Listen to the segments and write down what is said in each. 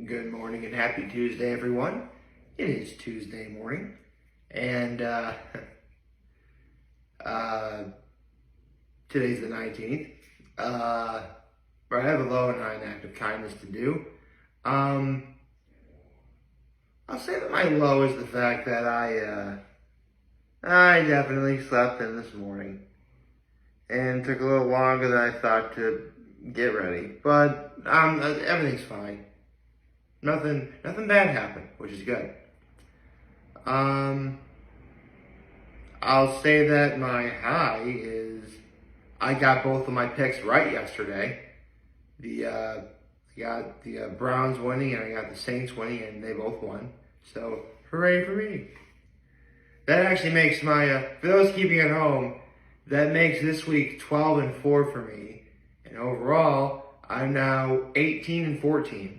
Good morning and happy Tuesday, everyone. It is Tuesday morning, and today's the 19th. But I have a low and high act of kindness to do. I'll say that my low is the fact that I definitely slept in this morning, and took a little longer than I thought to get ready. But everything's fine. Nothing bad happened, which is good. I'll say that my high is I got both of my picks right yesterday. I got the Browns winning and I got the Saints winning, and they both won. So hooray for me! That actually makes my for those keeping at home, that makes this week 12-4 for me, and overall I'm now 18-14.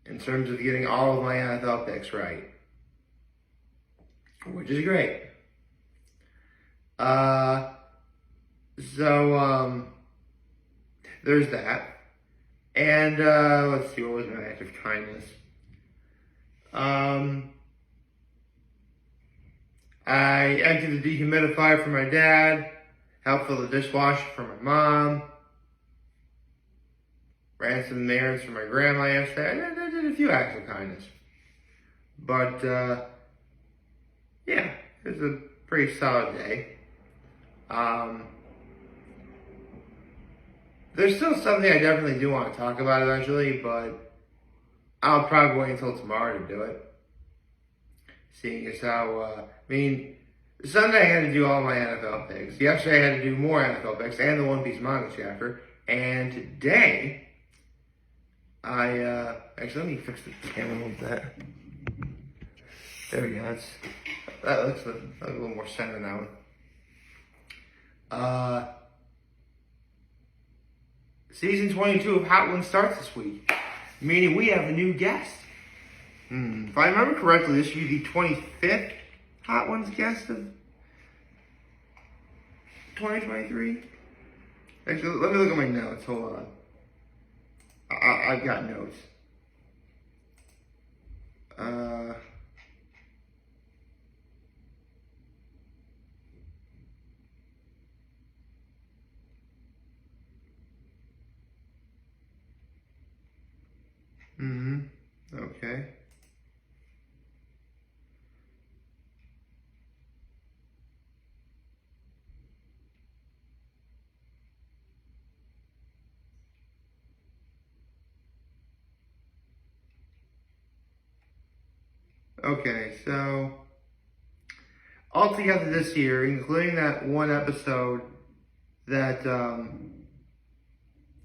In terms of getting all of my NFL picks right, which is great. So there's that. And let's see, what was my act of kindness? I emptied the dehumidifier for my dad, helped fill the dishwasher for my mom, ran some errands for my grandma yesterday. I did a few acts of kindness. But, yeah, it was a pretty solid day. There's still something I definitely do want to talk about eventually, but I'll probably wait until tomorrow to do it. Seeing as how, Sunday I had to do all my NFL picks. Yesterday I had to do more NFL picks and the One Piece manga chapter. And today, actually, let me fix the camera a little bit. There we go. That looks a little more centered now. Season 22 of Hot Ones starts this week, meaning we have a new guest. If I remember correctly, this should be the 25th Hot Ones guest of 2023. Actually, let me look at my notes. Hold on. I've got notes. Okay. Okay, so altogether this year, including that one episode that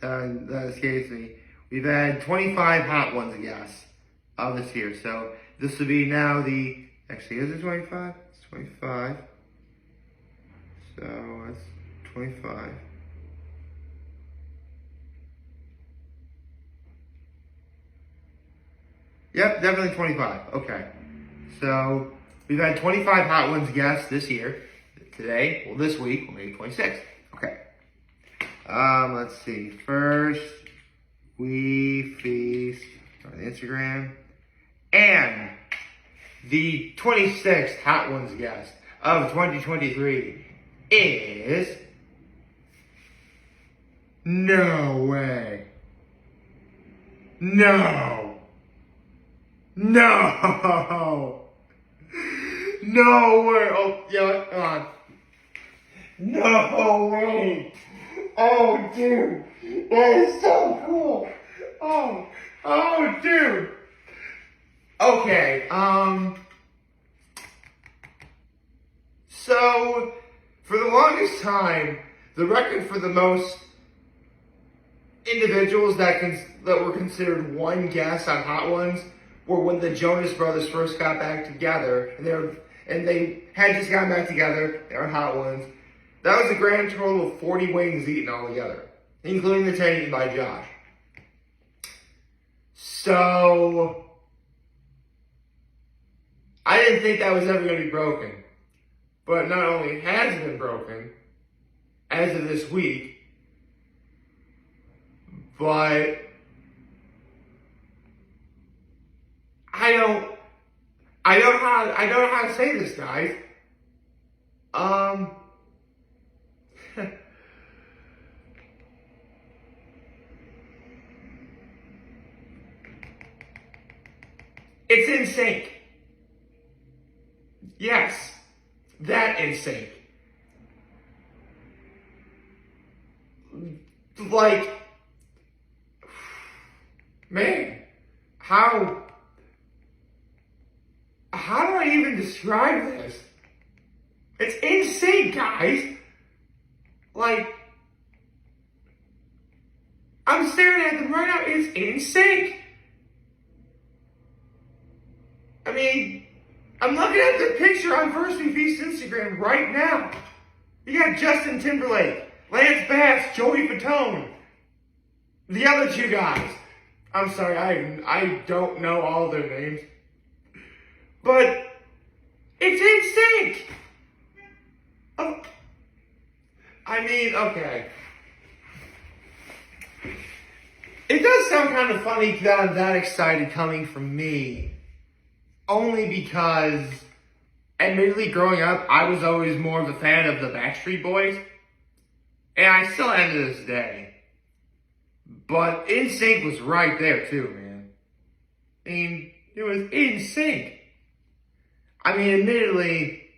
escapes me, we've had 25 Hot Ones guests this year. So this will be now actually, is it 25? It's 25. So that's 25. Yep, definitely 25. Okay. So we've had 25 Hot Ones guests this year. Today, this week, we'll make 26. Okay. Let's see. First, we feast on Instagram. And the 26th Hot Ones guest of 2023 is... No way. No. No! No way! Oh, yeah, come on. No way! Oh, dude! That is so cool! Oh, dude! Okay, so, for the longest time, the record for the most individuals that were considered one guest on Hot Ones were when the Jonas Brothers first got back together, and they had just gotten back together. They were Hot Ones. That was a grand total of 40 wings eaten all together, including the 10 eaten by Josh. So I didn't think that was ever going to be broken, but not only has it been broken as of this week, but I don't know how to say this, guys. It's in sync. Yes, that in sync. Like, man, how do I even describe this? It's in sync, guys. Like, I'm staring at them right now. It's in sync. I mean, I'm looking at the picture on First We Feast Instagram right now. You got Justin Timberlake, Lance Bass, Joey Fatone, the other two guys. I'm sorry, I don't know all their names. But it's in sync. Oh, I mean, okay. It does sound kind of funny that I'm that excited coming from me. Only because, admittedly, growing up, I was always more of a fan of the Backstreet Boys. And I still am to this day. But NSYNC was right there, too, man. I mean, it was NSYNC. I mean, admittedly,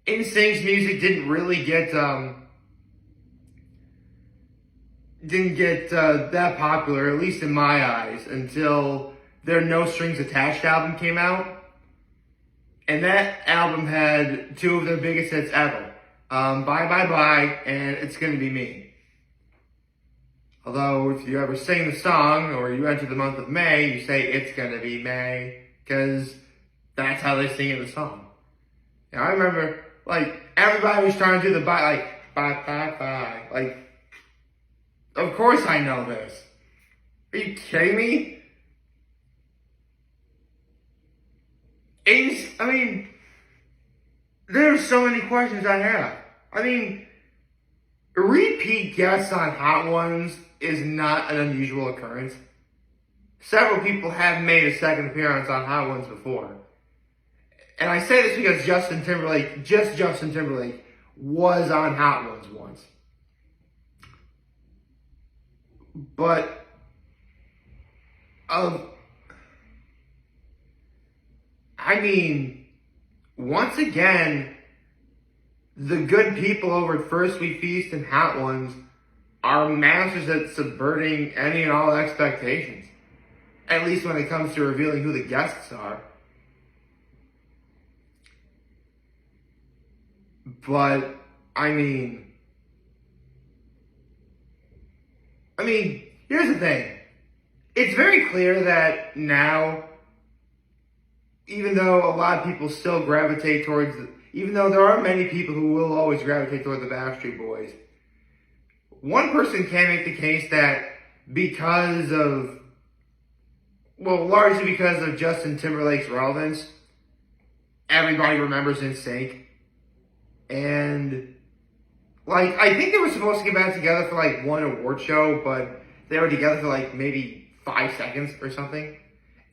NSYNC's music didn't really get, that popular, at least in my eyes, until their No Strings Attached album came out. And that album had two of their biggest hits ever. Bye Bye Bye and It's Gonna Be Me. Although, if you ever sing the song, or you enter the month of May, you say, It's Gonna Be May, because that's how they sing in the song. Now, I remember, like, everybody was trying to do the bye, like, bye, bye, bye. Like, of course I know this. Are you kidding me? I mean, there's so many questions I have. I mean, repeat guests on Hot Ones is not an unusual occurrence. Several people have made a second appearance on Hot Ones before. And I say this because Justin Timberlake was on Hot Ones once. But, I mean, once again, the good people over at First We Feast and Hot Ones are masters at subverting any and all expectations. At least when it comes to revealing who the guests are. But, I mean, here's the thing. It's very clear that now, even though a lot of people still gravitate towards, even though there are many people who will always gravitate toward the Backstreet Boys, one person can make the case that because of, well, largely because of Justin Timberlake's relevance, everybody remembers NSYNC. And, like, I think they were supposed to get back together for, like, one award show, but they were together for, like, maybe 5 seconds or something.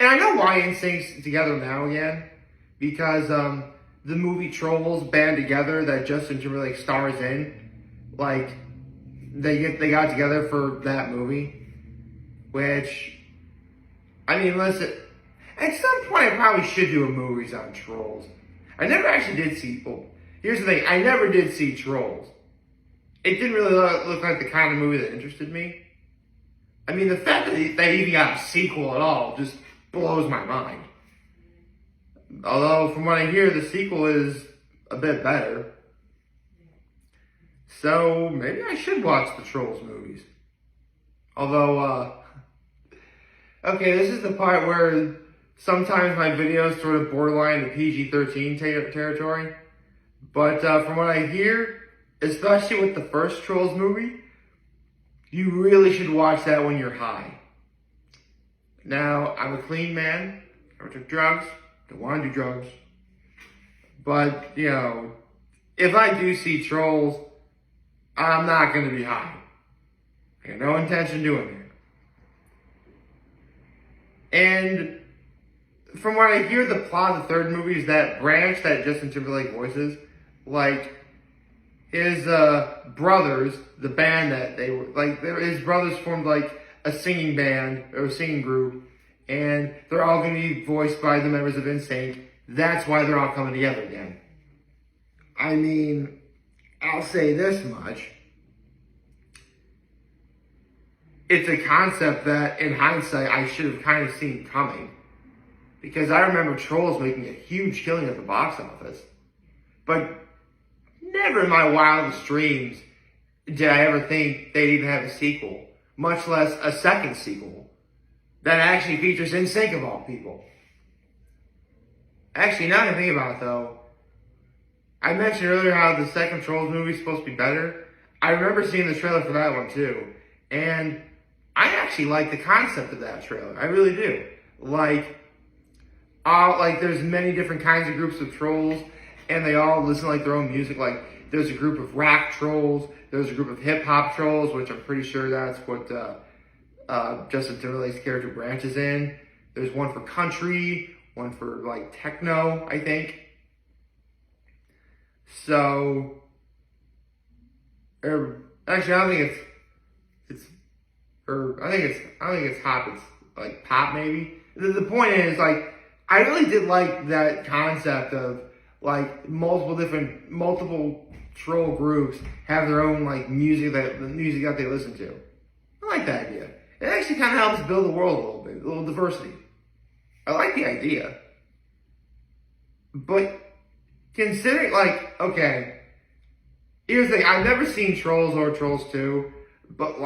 And I know why NSYNC's together now again, because the movie Trolls Band Together that Justin Timberlake stars in, like, they got together for that movie, which, I mean, listen, at some point I probably should do a movies on Trolls. I never actually did see, well, here's the thing, I never did see Trolls. It didn't really look like the kind of movie that interested me. I mean, the fact that they even got a sequel at all just blows my mind. Although, from what I hear, the sequel is a bit better. So, maybe I should watch the Trolls movies. Although, okay, this is the part where sometimes my videos sort of borderline the PG-13 territory. But from what I hear, especially with the first Trolls movie, you really should watch that when you're high. Now, I'm a clean man. I don't took drugs. Don't want to do drugs. But, you know, if I do see Trolls, I'm not going to be high. I got no intention of doing it. And from what I hear, the plot of the third movie is that Branch that Justin Timberlake voices, like, his brothers, the band that they were, like, his brothers formed, like, a singing band, or a singing group, and they're all going to be voiced by the members of NSYNC. That's why they're all coming together again. I mean, I'll say this much. It's a concept that, in hindsight, I should have kind of seen coming. Because I remember Trolls making a huge killing at the box office. But never in my wildest dreams did I ever think they'd even have a sequel. Much less a second sequel that actually features NSYNC of all people. Actually, now that I think about it though, I mentioned earlier how the second Trolls movie is supposed to be better. I remember seeing the trailer for that one too. And I actually like the concept of that trailer. I really do. Like there's many different kinds of groups of trolls, and they all listen like their own music. Like, there's a group of rap trolls, there's a group of hip-hop trolls, which I'm pretty sure that's what Justin Timberlake's character Branch is in. There's one for country, one for, like, techno, I think. So, actually, I don't think it's hop, it's, like, pop, maybe. The point is, like, I really did like that concept of, like, multiple troll groups have their own, like, music that they listen to. I like that idea. It actually kind of helps build the world a little bit, a little diversity. I like the idea. But considering, like, okay, here's the thing. I've never seen Trolls or Trolls 2, but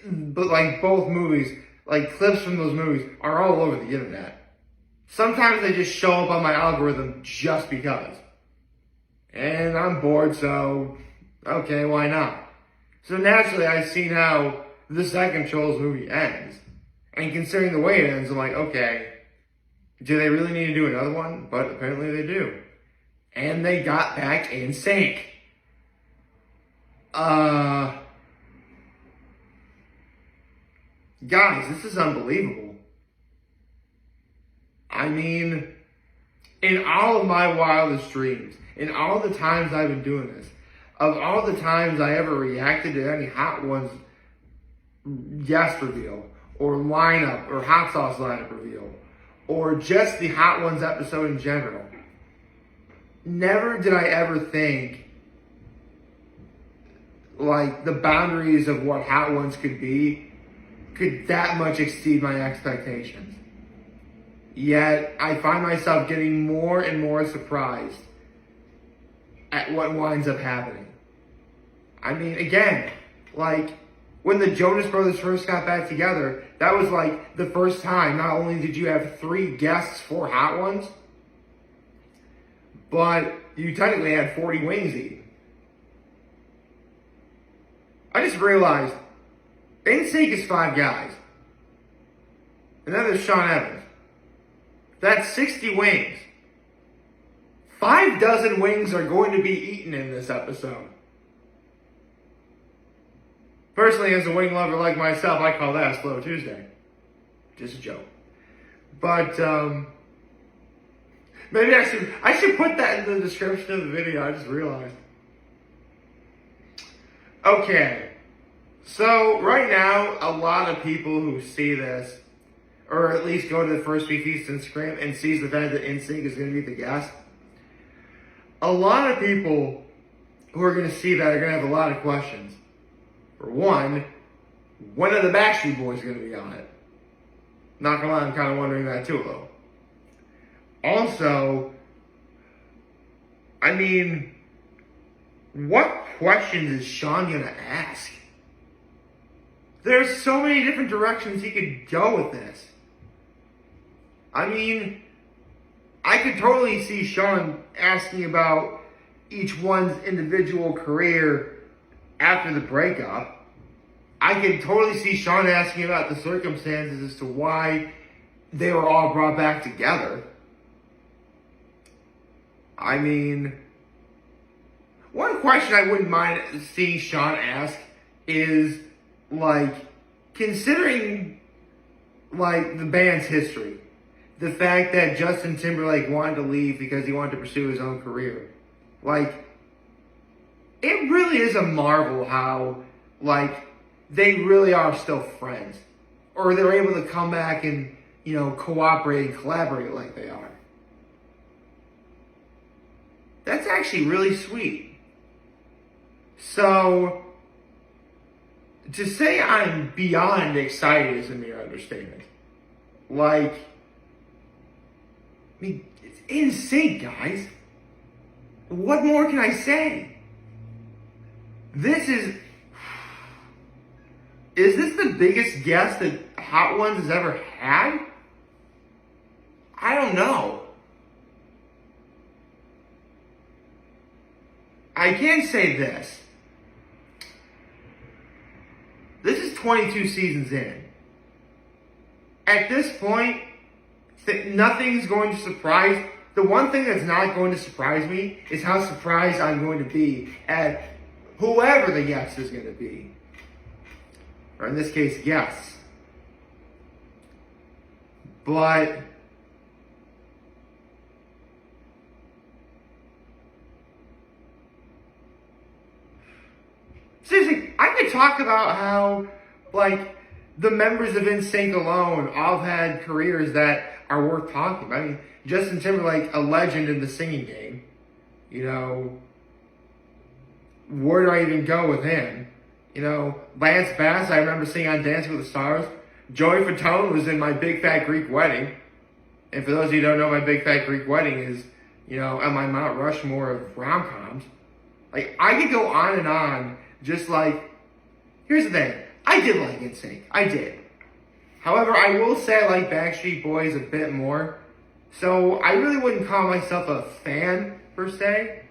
both movies, like, clips from those movies are all over the internet. Sometimes they just show up on my algorithm just because. And I'm bored, so, okay, why not? So naturally, I've seen how the second Trolls movie ends. And considering the way it ends, I'm like, okay, do they really need to do another one? But apparently they do. And they got back in sync. Guys, this is unbelievable. I mean, in all of my wildest dreams, in all the times I've been doing this, of all the times I ever reacted to any Hot Ones guest reveal, or lineup, or hot sauce lineup reveal, or just the Hot Ones episode in general, never did I ever think, like, the boundaries of what Hot Ones could be could that much exceed my expectations. Yet, I find myself getting more and more surprised at what winds up happening. I mean, again, like, when the Jonas Brothers first got back together, that was like the first time. Not only did you have 3 guests for Hot Ones, but you technically had 40 wings eaten. I just realized, NSYNC is 5 guys. And then there's Sean Evans. That's 60 wings. 5 dozen wings are going to be eaten in this episode. Personally, as a wing lover like myself, I call that a Slow Tuesday. Just a joke. But, maybe I should put that in the description of the video. I just realized. Okay. So, right now, a lot of people who see this, or at least go to the First We Feast and Scream and sees the fact that NSYNC is going to be the guest, a lot of people who are going to see that are going to have a lot of questions. For one, when are the Backstreet Boys going to be on it? Not gonna lie, I'm kind of wondering that too, though. Also, I mean, what questions is Sean going to ask? There's so many different directions he could go with this. I mean, I could totally see Sean asking about each one's individual career after the breakup. I could totally see Sean asking about the circumstances as to why they were all brought back together. I mean, one question I wouldn't mind seeing Sean ask is, like, considering, like, the band's history, the fact that Justin Timberlake wanted to leave because he wanted to pursue his own career. Like, it really is a marvel how, like, they really are still friends. Or they're able to come back and, you know, cooperate and collaborate like they are. That's actually really sweet. So, to say I'm beyond excited is a mere understatement. Like, I mean, it's in sync, guys. What more can I say? Is this the biggest guest that Hot Ones has ever had? I don't know. I can say this. This is 22 seasons in. At this point, nothing's going to surprise. The one thing that's not going to surprise me is how surprised I'm going to be at whoever the guest is going to be. Or in this case, guests. But seriously, I could talk about how, like, the members of NSYNC alone all had careers that are worth talking about. I mean, Justin Timberlake, a legend in the singing game. You know, where do I even go with him? You know, Lance Bass, I remember seeing on Dancing with the Stars. Joey Fatone was in My Big Fat Greek Wedding. And for those of you who don't know, My Big Fat Greek Wedding is, you know, on my Mount Rushmore of rom-coms. Like, I could go on, just like, here's the thing. I did like NSYNC. I did. However, I will say I like Backstreet Boys a bit more. So, I really wouldn't call myself a fan, per se.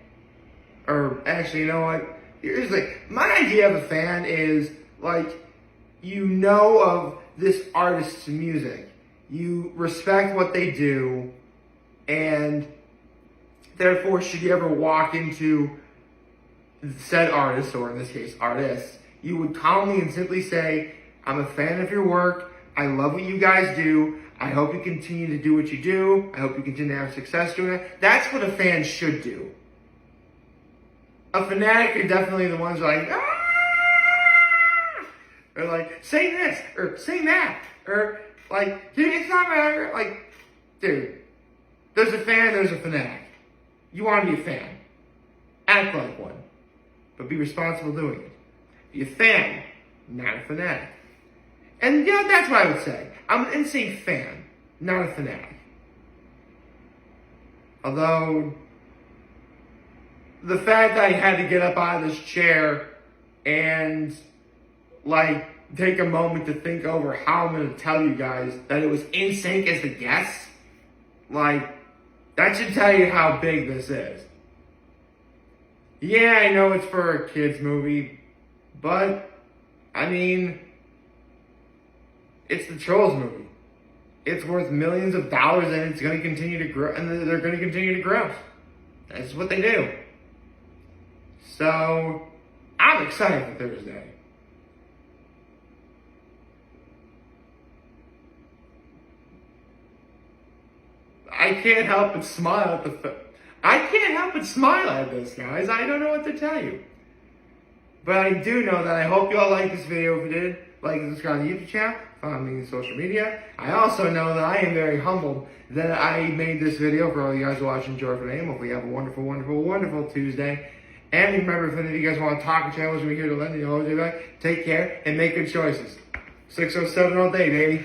Or, actually, you know what? Here's the thing. My idea of a fan is, like, you know of this artist's music. You respect what they do. And, therefore, should you ever walk into said artist, or in this case, artists, you would calmly and simply say, I'm a fan of your work. I love what you guys do. I hope you continue to do what you do. I hope you continue to have success doing it. That's what a fan should do. A fanatic are definitely the ones who are like, ah! Or like, say this, or say that, or like, it's not matter. Like, dude, there's a fan, there's a fanatic. You want to be a fan. Act like one. But be responsible doing it. Be a fan, not a fanatic. And yeah, that's what I would say. I'm an NSYNC fan, not a fanatic. Although, the fact that I had to get up out of this chair and, like, take a moment to think over how I'm going to tell you guys that it was NSYNC as the guest, like, that should tell you how big this is. Yeah, I know it's for a kid's movie, but, I mean, it's the Trolls movie. It's worth millions of dollars and it's going to continue to grow, and they're going to continue to grow. That's what they do. So, I'm excited for Thursday. I can't help but smile at this, guys. I don't know what to tell you. But I do know that I hope you all liked this video. If you did, like and subscribe to the YouTube channel, follow me on social media. I also know that I am very humbled that I made this video for all you guys watching. Enjoy for name. Hope we have a wonderful, wonderful, wonderful Tuesday. And remember, if any of you guys want to talk or challenge me here to London, you always do that. Take care and make good choices. 607 all day, baby.